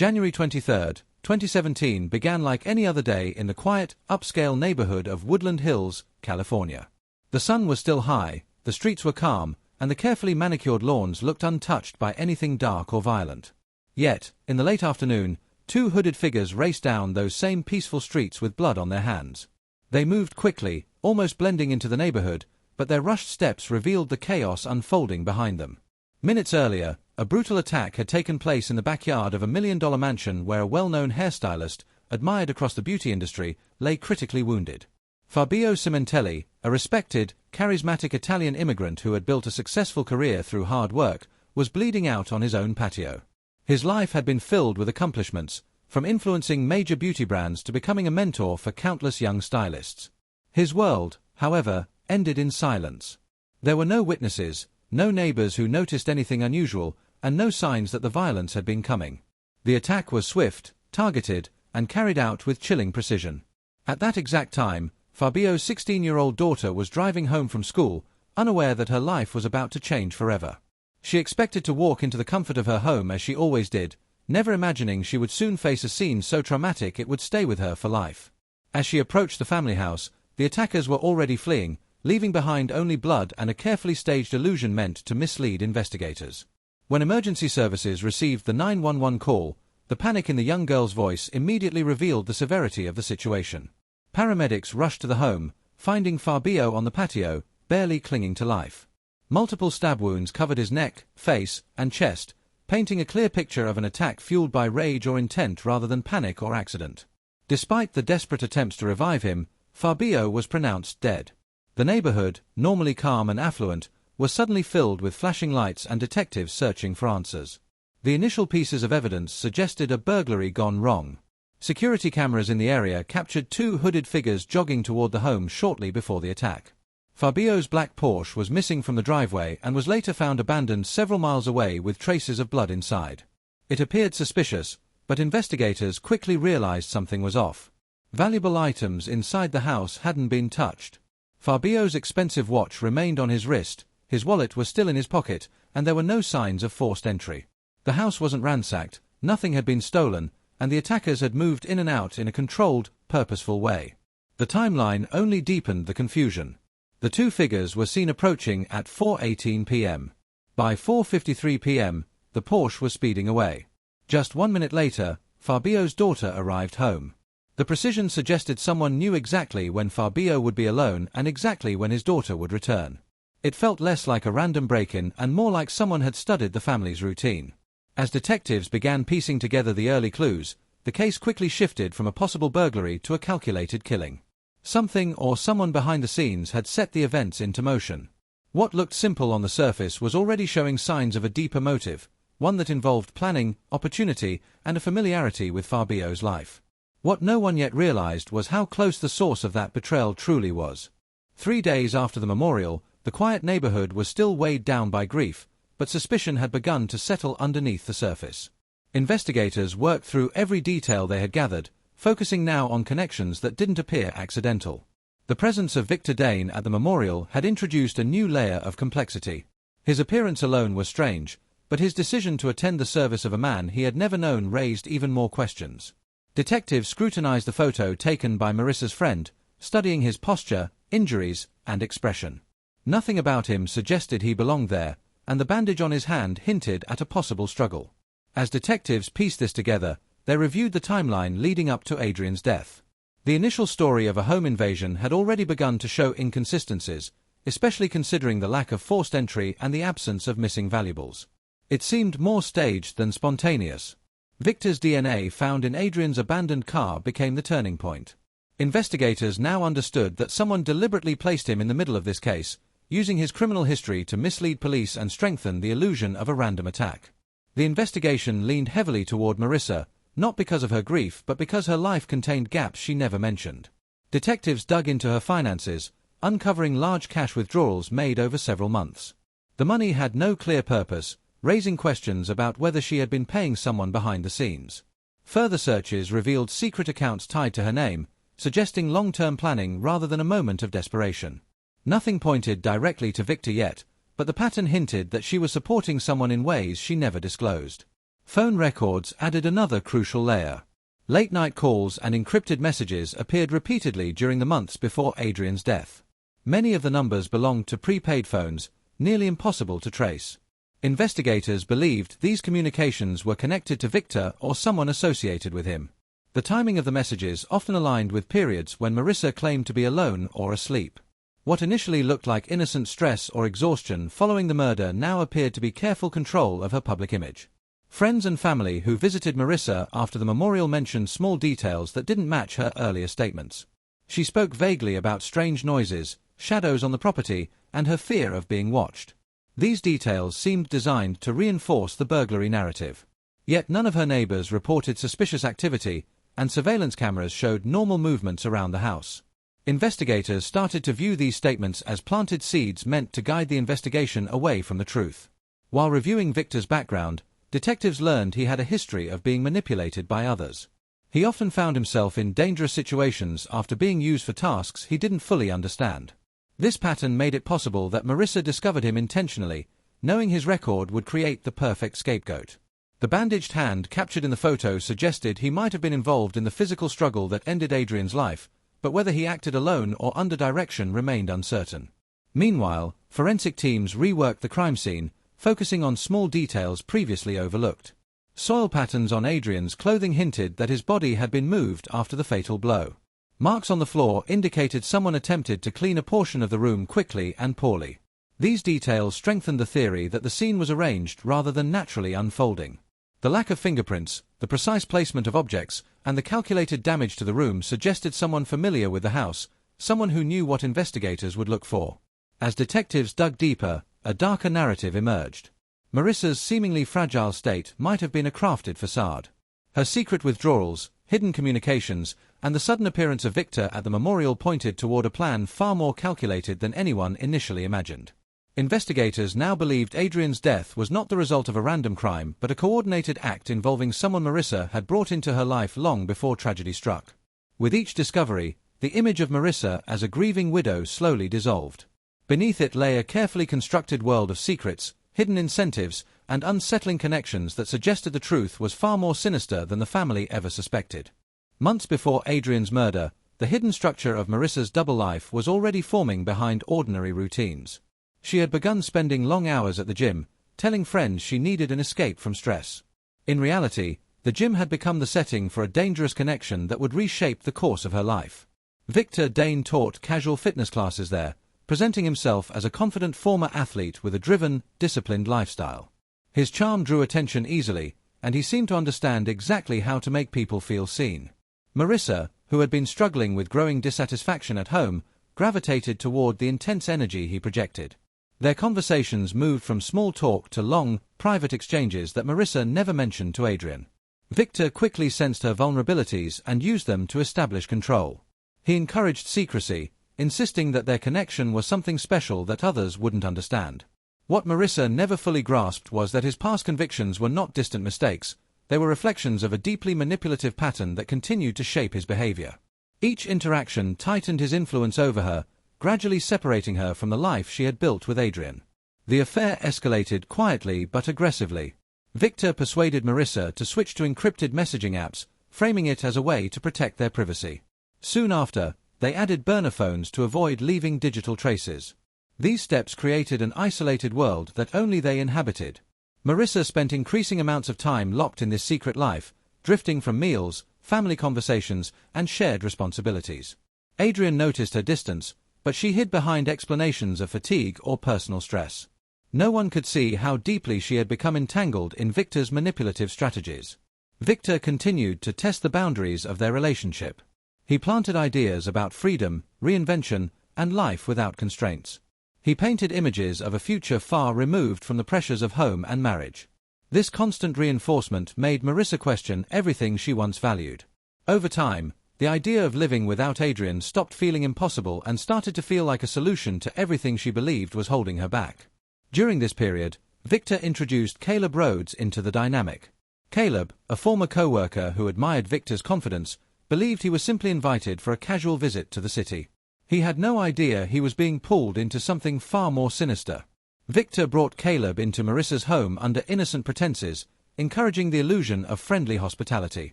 January 23, 2017 began like any other day in the quiet, upscale neighborhood of Woodland Hills, California. The sun was still high, the streets were calm, and the carefully manicured lawns looked untouched by anything dark or violent. Yet, in the late afternoon, two hooded figures raced down those same peaceful streets with blood on their hands. They moved quickly, almost blending into the neighborhood, but their rushed steps revealed the chaos unfolding behind them. Minutes earlier, a brutal attack had taken place in the backyard of a million-dollar mansion where a well-known hairstylist, admired across the beauty industry, lay critically wounded. Fabio Cimentelli, a respected, charismatic Italian immigrant who had built a successful career through hard work, was bleeding out on his own patio. His life had been filled with accomplishments, from influencing major beauty brands to becoming a mentor for countless young stylists. His world, however, ended in silence. There were no witnesses, no neighbors who noticed anything unusual, and no signs that the violence had been coming. The attack was swift, targeted, and carried out with chilling precision. At that exact time, Fabio's 16-year-old daughter was driving home from school, unaware that her life was about to change forever. She expected to walk into the comfort of her home as she always did, never imagining she would soon face a scene so traumatic it would stay with her for life. As she approached the family house, the attackers were already fleeing, leaving behind only blood and a carefully staged illusion meant to mislead investigators. When emergency services received the 911 call, the panic in the young girl's voice immediately revealed the severity of the situation. Paramedics rushed to the home, finding Fabio on the patio, barely clinging to life. Multiple stab wounds covered his neck, face, and chest, painting a clear picture of an attack fueled by rage or intent rather than panic or accident. Despite the desperate attempts to revive him, Fabio was pronounced dead. The neighborhood, normally calm and affluent, was suddenly filled with flashing lights and detectives searching for answers. The initial pieces of evidence suggested a burglary gone wrong. Security cameras in the area captured two hooded figures jogging toward the home shortly before the attack. Fabio's black Porsche was missing from the driveway and was later found abandoned several miles away with traces of blood inside. It appeared suspicious, but investigators quickly realized something was off. Valuable items inside the house hadn't been touched. Fabio's expensive watch remained on his wrist, his wallet was still in his pocket, and there were no signs of forced entry. The house wasn't ransacked, nothing had been stolen, and the attackers had moved in and out in a controlled, purposeful way. The timeline only deepened the confusion. The two figures were seen approaching at 4:18 p.m. By 4:53 p.m., the Porsche was speeding away. Just 1 minute later, Fabio's daughter arrived home. The precision suggested someone knew exactly when Fabio would be alone and exactly when his daughter would return. It felt less like a random break-in and more like someone had studied the family's routine. As detectives began piecing together the early clues, the case quickly shifted from a possible burglary to a calculated killing. Something or someone behind the scenes had set the events into motion. What looked simple on the surface was already showing signs of a deeper motive, one that involved planning, opportunity, and a familiarity with Fabio's life. What no one yet realized was how close the source of that betrayal truly was. 3 days after the memorial, the quiet neighborhood was still weighed down by grief, but suspicion had begun to settle underneath the surface. Investigators worked through every detail they had gathered, focusing now on connections that didn't appear accidental. The presence of Victor Hale at the memorial had introduced a new layer of complexity. His appearance alone was strange, but his decision to attend the service of a man he had never known raised even more questions. Detectives scrutinized the photo taken by Marisa's friend, studying his posture, injuries, and expression. Nothing about him suggested he belonged there, and the bandage on his hand hinted at a possible struggle. As detectives pieced this together, they reviewed the timeline leading up to Adrian's death. The initial story of a home invasion had already begun to show inconsistencies, especially considering the lack of forced entry and the absence of missing valuables. It seemed more staged than spontaneous. Victor's DNA found in Adrian's abandoned car became the turning point. Investigators now understood that someone deliberately placed him in the middle of this case, using his criminal history to mislead police and strengthen the illusion of a random attack. The investigation leaned heavily toward Marisa, not because of her grief but because her life contained gaps she never mentioned. Detectives dug into her finances, uncovering large cash withdrawals made over several months. The money had no clear purpose, raising questions about whether she had been paying someone behind the scenes. Further searches revealed secret accounts tied to her name, suggesting long-term planning rather than a moment of desperation. Nothing pointed directly to Victor yet, but the pattern hinted that she was supporting someone in ways she never disclosed. Phone records added another crucial layer. Late-night calls and encrypted messages appeared repeatedly during the months before Adrian's death. Many of the numbers belonged to prepaid phones, nearly impossible to trace. Investigators believed these communications were connected to Victor or someone associated with him. The timing of the messages often aligned with periods when Marisa claimed to be alone or asleep. What initially looked like innocent stress or exhaustion following the murder now appeared to be careful control of her public image. Friends and family who visited Marisa after the memorial mentioned small details that didn't match her earlier statements. She spoke vaguely about strange noises, shadows on the property, and her fear of being watched. These details seemed designed to reinforce the burglary narrative. Yet none of her neighbors reported suspicious activity, and surveillance cameras showed normal movements around the house. Investigators started to view these statements as planted seeds meant to guide the investigation away from the truth. While reviewing Victor's background, detectives learned he had a history of being manipulated by others. He often found himself in dangerous situations after being used for tasks he didn't fully understand. This pattern made it possible that Marisa discovered him intentionally, knowing his record would create the perfect scapegoat. The bandaged hand captured in the photo suggested he might have been involved in the physical struggle that ended Adrian's life, but whether he acted alone or under direction remained uncertain. Meanwhile, forensic teams reworked the crime scene, focusing on small details previously overlooked. Soil patterns on Adrian's clothing hinted that his body had been moved after the fatal blow. Marks on the floor indicated someone attempted to clean a portion of the room quickly and poorly. These details strengthened the theory that the scene was arranged rather than naturally unfolding. The lack of fingerprints, the precise placement of objects, and the calculated damage to the room suggested someone familiar with the house, someone who knew what investigators would look for. As detectives dug deeper, a darker narrative emerged. Marisa's seemingly fragile state might have been a crafted facade. Her secret withdrawals, hidden communications, and the sudden appearance of Victor at the memorial pointed toward a plan far more calculated than anyone initially imagined. Investigators now believed Adrian's death was not the result of a random crime but a coordinated act involving someone Marisa had brought into her life long before tragedy struck. With each discovery, the image of Marisa as a grieving widow slowly dissolved. Beneath it lay a carefully constructed world of secrets, hidden incentives, and unsettling connections that suggested the truth was far more sinister than the family ever suspected. Months before Adrian's murder, the hidden structure of Marisa's double life was already forming behind ordinary routines. She had begun spending long hours at the gym, telling friends she needed an escape from stress. In reality, the gym had become the setting for a dangerous connection that would reshape the course of her life. Victor Dane taught casual fitness classes there, presenting himself as a confident former athlete with a driven, disciplined lifestyle. His charm drew attention easily, and he seemed to understand exactly how to make people feel seen. Marisa, who had been struggling with growing dissatisfaction at home, gravitated toward the intense energy he projected. Their conversations moved from small talk to long, private exchanges that Marisa never mentioned to Adrian. Victor quickly sensed her vulnerabilities and used them to establish control. He encouraged secrecy, insisting that their connection was something special that others wouldn't understand. What Marisa never fully grasped was that his past convictions were not distant mistakes, they were reflections of a deeply manipulative pattern that continued to shape his behavior. Each interaction tightened his influence over her, gradually separating her from the life she had built with Adrian. The affair escalated quietly but aggressively. Victor persuaded Marisa to switch to encrypted messaging apps, framing it as a way to protect their privacy. Soon after, they added burner phones to avoid leaving digital traces. These steps created an isolated world that only they inhabited. Marisa spent increasing amounts of time locked in this secret life, drifting from meals, family conversations, and shared responsibilities. Adrian noticed her distance, but she hid behind explanations of fatigue or personal stress. No one could see how deeply she had become entangled in Victor's manipulative strategies. Victor continued to test the boundaries of their relationship. He planted ideas about freedom, reinvention, and life without constraints. He painted images of a future far removed from the pressures of home and marriage. This constant reinforcement made Marisa question everything she once valued. Over time, the idea of living without Adrian stopped feeling impossible and started to feel like a solution to everything she believed was holding her back. During this period, Victor introduced Caleb Rhodes into the dynamic. Caleb, a former co-worker who admired Victor's confidence, believed he was simply invited for a casual visit to the city. He had no idea he was being pulled into something far more sinister. Victor brought Caleb into Marisa's home under innocent pretenses, encouraging the illusion of friendly hospitality.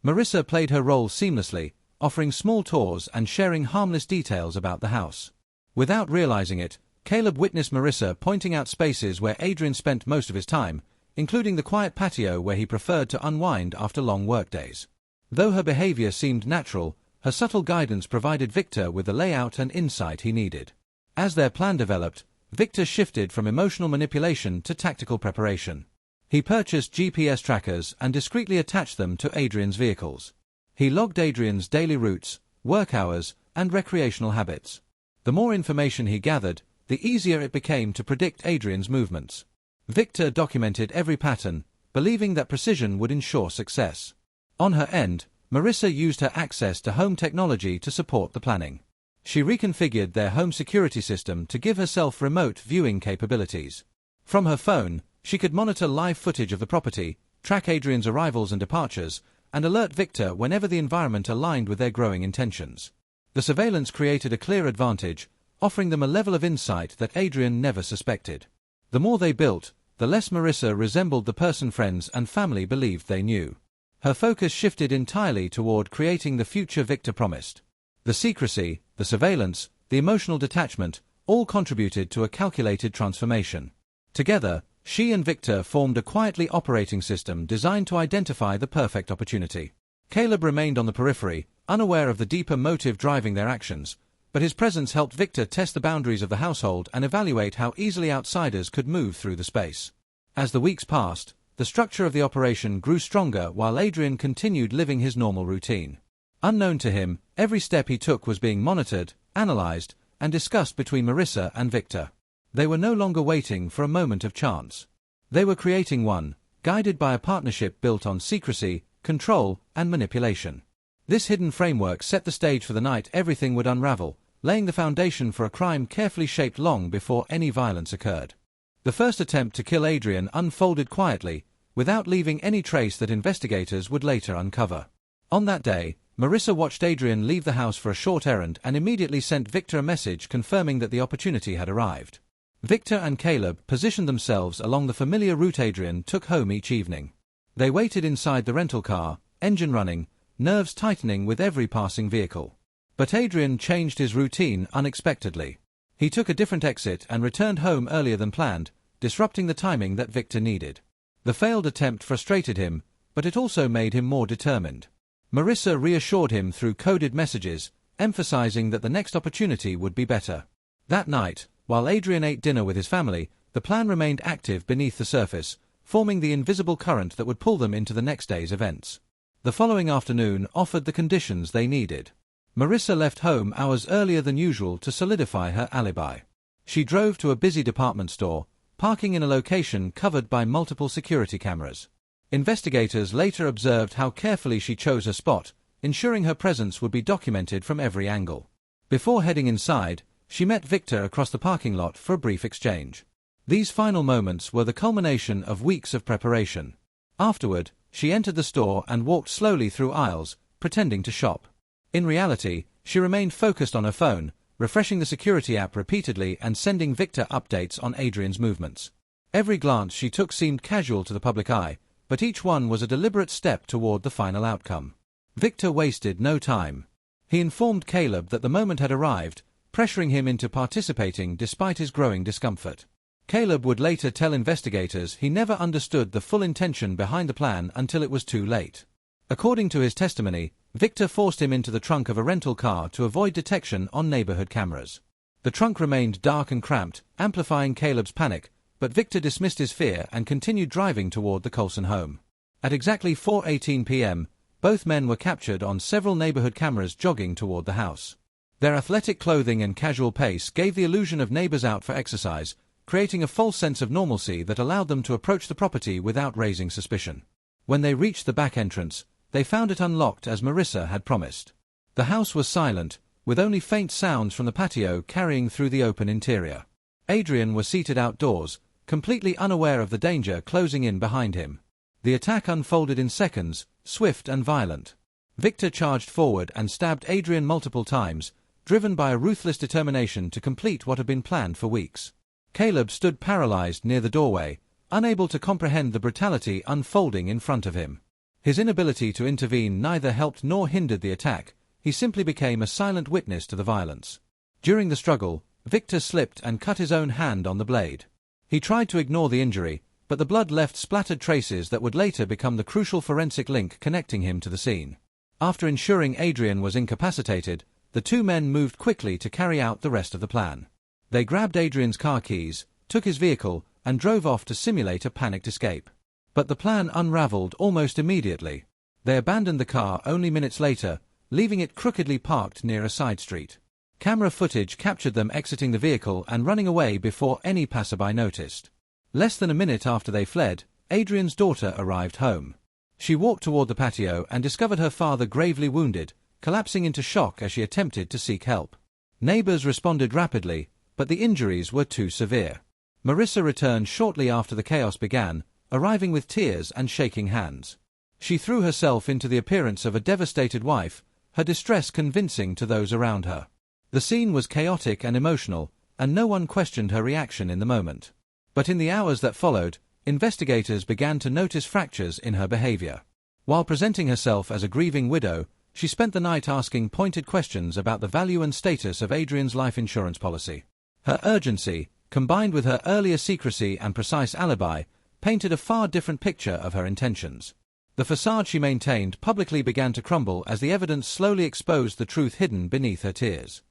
Marisa played her role seamlessly, offering small tours and sharing harmless details about the house. Without realizing it, Caleb witnessed Marisa pointing out spaces where Adrian spent most of his time, including the quiet patio where he preferred to unwind after long workdays. Though her behavior seemed natural, her subtle guidance provided Victor with the layout and insight he needed. As their plan developed, Victor shifted from emotional manipulation to tactical preparation. He purchased GPS trackers and discreetly attached them to Adrian's vehicles. He logged Adrian's daily routes, work hours, and recreational habits. The more information he gathered, the easier it became to predict Adrian's movements. Victor documented every pattern, believing that precision would ensure success. On her end, Marisa used her access to home technology to support the planning. She reconfigured their home security system to give herself remote viewing capabilities. From her phone, she could monitor live footage of the property, track Adrian's arrivals and departures, and alert Victor whenever the environment aligned with their growing intentions. The surveillance created a clear advantage, offering them a level of insight that Adrian never suspected. The more they built, the less Marisa resembled the person friends and family believed they knew. Her focus shifted entirely toward creating the future Victor promised. The secrecy, the surveillance, the emotional detachment, all contributed to a calculated transformation. Together, she and Victor formed a quietly operating system designed to identify the perfect opportunity. Caleb remained on the periphery, unaware of the deeper motive driving their actions, but his presence helped Victor test the boundaries of the household and evaluate how easily outsiders could move through the space. As the weeks passed, the structure of the operation grew stronger while Adrian continued living his normal routine. Unknown to him, every step he took was being monitored, analyzed, and discussed between Marisa and Victor. They were no longer waiting for a moment of chance. They were creating one, guided by a partnership built on secrecy, control, and manipulation. This hidden framework set the stage for the night everything would unravel, laying the foundation for a crime carefully shaped long before any violence occurred. The first attempt to kill Adrian unfolded quietly, without leaving any trace that investigators would later uncover. On that day, Marisa watched Adrian leave the house for a short errand and immediately sent Victor a message confirming that the opportunity had arrived. Victor and Caleb positioned themselves along the familiar route Adrian took home each evening. They waited inside the rental car, engine running, nerves tightening with every passing vehicle. But Adrian changed his routine unexpectedly. He took a different exit and returned home earlier than planned, disrupting the timing that Victor needed. The failed attempt frustrated him, but it also made him more determined. Marisa reassured him through coded messages, emphasizing that the next opportunity would be better. That night, while Adrian ate dinner with his family, the plan remained active beneath the surface, forming the invisible current that would pull them into the next day's events. The following afternoon offered the conditions they needed. Marisa left home hours earlier than usual to solidify her alibi. She drove to a busy department store, parking in a location covered by multiple security cameras. Investigators later observed how carefully she chose her spot, ensuring her presence would be documented from every angle. Before heading inside, she met Victor across the parking lot for a brief exchange. These final moments were the culmination of weeks of preparation. Afterward, she entered the store and walked slowly through aisles, pretending to shop. In reality, she remained focused on her phone, refreshing the security app repeatedly and sending Victor updates on Adrian's movements. Every glance she took seemed casual to the public eye, but each one was a deliberate step toward the final outcome. Victor wasted no time. He informed Caleb that the moment had arrived, pressuring him into participating despite his growing discomfort. Caleb would later tell investigators he never understood the full intention behind the plan until it was too late. According to his testimony, Victor forced him into the trunk of a rental car to avoid detection on neighborhood cameras. The trunk remained dark and cramped, amplifying Caleb's panic, but Victor dismissed his fear and continued driving toward the Colson home. At exactly 4:18 p.m., both men were captured on several neighborhood cameras jogging toward the house. Their athletic clothing and casual pace gave the illusion of neighbors out for exercise, creating a false sense of normalcy that allowed them to approach the property without raising suspicion. When they reached the back entrance, they found it unlocked as Marisa had promised. The house was silent, with only faint sounds from the patio carrying through the open interior. Adrian was seated outdoors, completely unaware of the danger closing in behind him. The attack unfolded in seconds, swift and violent. Victor charged forward and stabbed Adrian multiple times, driven by a ruthless determination to complete what had been planned for weeks. Caleb stood paralyzed near the doorway, unable to comprehend the brutality unfolding in front of him. His inability to intervene neither helped nor hindered the attack. He simply became a silent witness to the violence. During the struggle, Victor slipped and cut his own hand on the blade. He tried to ignore the injury, but the blood left splattered traces that would later become the crucial forensic link connecting him to the scene. After ensuring Adrian was incapacitated, the two men moved quickly to carry out the rest of the plan. They grabbed Adrian's car keys, took his vehicle, and drove off to simulate a panicked escape. But the plan unraveled almost immediately. They abandoned the car only minutes later, leaving it crookedly parked near a side street. Camera footage captured them exiting the vehicle and running away before any passerby noticed. Less than a minute after they fled, Adrian's daughter arrived home. She walked toward the patio and discovered her father gravely wounded, collapsing into shock as she attempted to seek help. Neighbors responded rapidly, but the injuries were too severe. Marisa returned shortly after the chaos began, arriving with tears and shaking hands. She threw herself into the appearance of a devastated wife, her distress convincing to those around her. The scene was chaotic and emotional, and no one questioned her reaction in the moment. But in the hours that followed, investigators began to notice fractures in her behavior. While presenting herself as a grieving widow, she spent the night asking pointed questions about the value and status of Adrian's life insurance policy. Her urgency, combined with her earlier secrecy and precise alibi, painted a far different picture of her intentions. The facade she maintained publicly began to crumble as the evidence slowly exposed the truth hidden beneath her tears.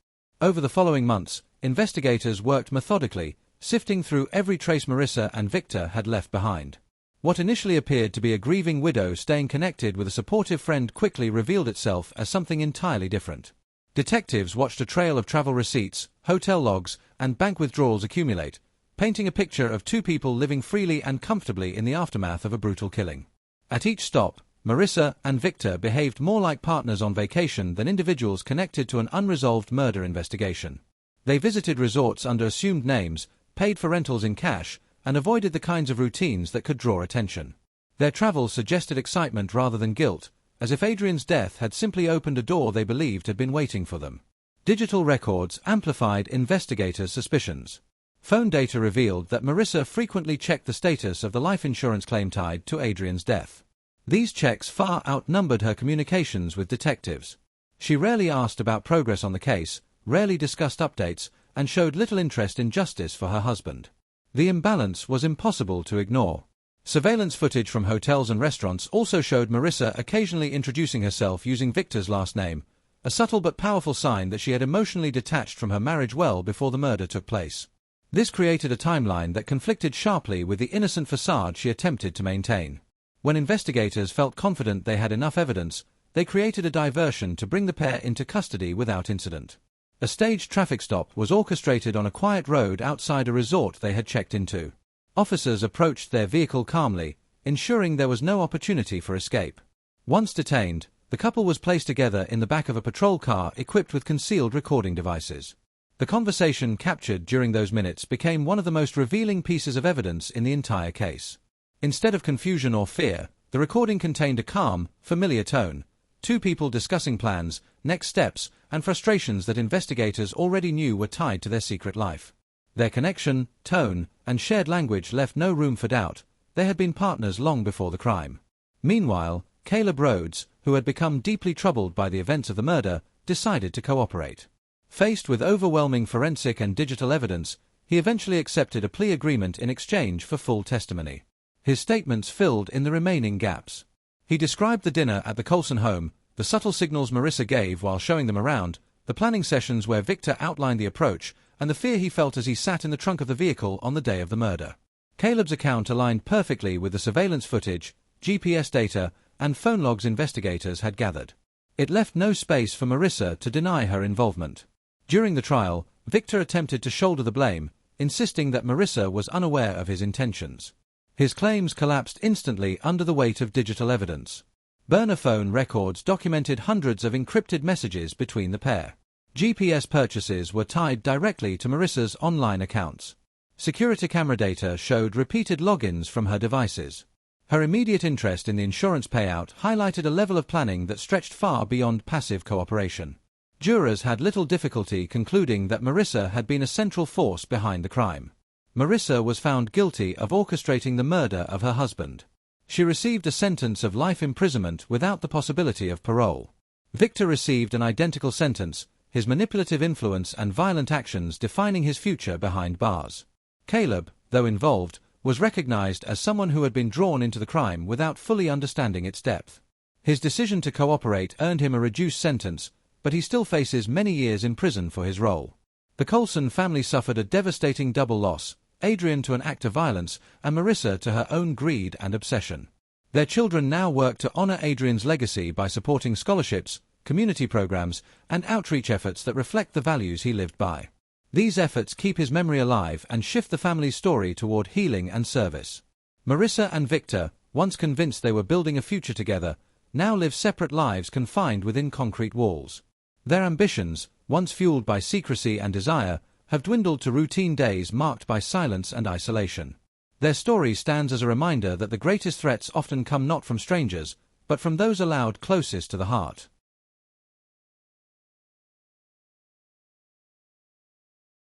Over the following months, investigators worked methodically, sifting through every trace Marisa and Victor had left behind. What initially appeared to be a grieving widow staying connected with a supportive friend quickly revealed itself as something entirely different. Detectives watched a trail of travel receipts, hotel logs, and bank withdrawals accumulate, painting a picture of two people living freely and comfortably in the aftermath of a brutal killing. At each stop, Marisa and Victor behaved more like partners on vacation than individuals connected to an unresolved murder investigation. They visited resorts under assumed names, paid for rentals in cash, and avoided the kinds of routines that could draw attention. Their travels suggested excitement rather than guilt, as if Adrian's death had simply opened a door they believed had been waiting for them. Digital records amplified investigators' suspicions. Phone data revealed that Marisa frequently checked the status of the life insurance claim tied to Adrian's death. These checks far outnumbered her communications with detectives. She rarely asked about progress on the case, rarely discussed updates, and showed little interest in justice for her husband. The imbalance was impossible to ignore. Surveillance footage from hotels and restaurants also showed Marisa occasionally introducing herself using Victor's last name, a subtle but powerful sign that she had emotionally detached from her marriage well before the murder took place. This created a timeline that conflicted sharply with the innocent facade she attempted to maintain. When investigators felt confident they had enough evidence, they created a diversion to bring the pair into custody without incident. A staged traffic stop was orchestrated on a quiet road outside a resort they had checked into. Officers approached their vehicle calmly, ensuring there was no opportunity for escape. Once detained, the couple was placed together in the back of a patrol car equipped with concealed recording devices. The conversation captured during those minutes became one of the most revealing pieces of evidence in the entire case. Instead of confusion or fear, the recording contained a calm, familiar tone, two people discussing plans, next steps, and frustrations that investigators already knew were tied to their secret life. Their connection, tone, and shared language left no room for doubt. They had been partners long before the crime. Meanwhile, Caleb Rhodes, who had become deeply troubled by the events of the murder, decided to cooperate. Faced with overwhelming forensic and digital evidence, he eventually accepted a plea agreement in exchange for full testimony. His statements filled in the remaining gaps. He described the dinner at the Colson home, the subtle signals Marisa gave while showing them around, the planning sessions where Victor outlined the approach, and the fear he felt as he sat in the trunk of the vehicle on the day of the murder. Caleb's account aligned perfectly with the surveillance footage, GPS data, and phone logs investigators had gathered. It left no space for Marisa to deny her involvement. During the trial, Victor attempted to shoulder the blame, insisting that Marisa was unaware of his intentions. His claims collapsed instantly under the weight of digital evidence. Burner phone records documented hundreds of encrypted messages between the pair. GPS purchases were tied directly to Marisa's online accounts. Security camera data showed repeated logins from her devices. Her immediate interest in the insurance payout highlighted a level of planning that stretched far beyond passive cooperation. Jurors had little difficulty concluding that Marisa had been a central force behind the crime. Marisa was found guilty of orchestrating the murder of her husband. She received a sentence of life imprisonment without the possibility of parole. Victor received an identical sentence, his manipulative influence and violent actions defining his future behind bars. Caleb, though involved, was recognized as someone who had been drawn into the crime without fully understanding its depth. His decision to cooperate earned him a reduced sentence, but he still faces many years in prison for his role. The Colson family suffered a devastating double loss, Adrian to an act of violence and Marisa to her own greed and obsession. Their children now work to honor Adrian's legacy by supporting scholarships, community programs, and outreach efforts that reflect the values he lived by. These efforts keep his memory alive and shift the family's story toward healing and service. Marisa and Victor, once convinced they were building a future together, now live separate lives confined within concrete walls. Their ambitions, once fueled by secrecy and desire, have dwindled to routine days marked by silence and isolation. Their story stands as a reminder that the greatest threats often come not from strangers, but from those allowed closest to the heart.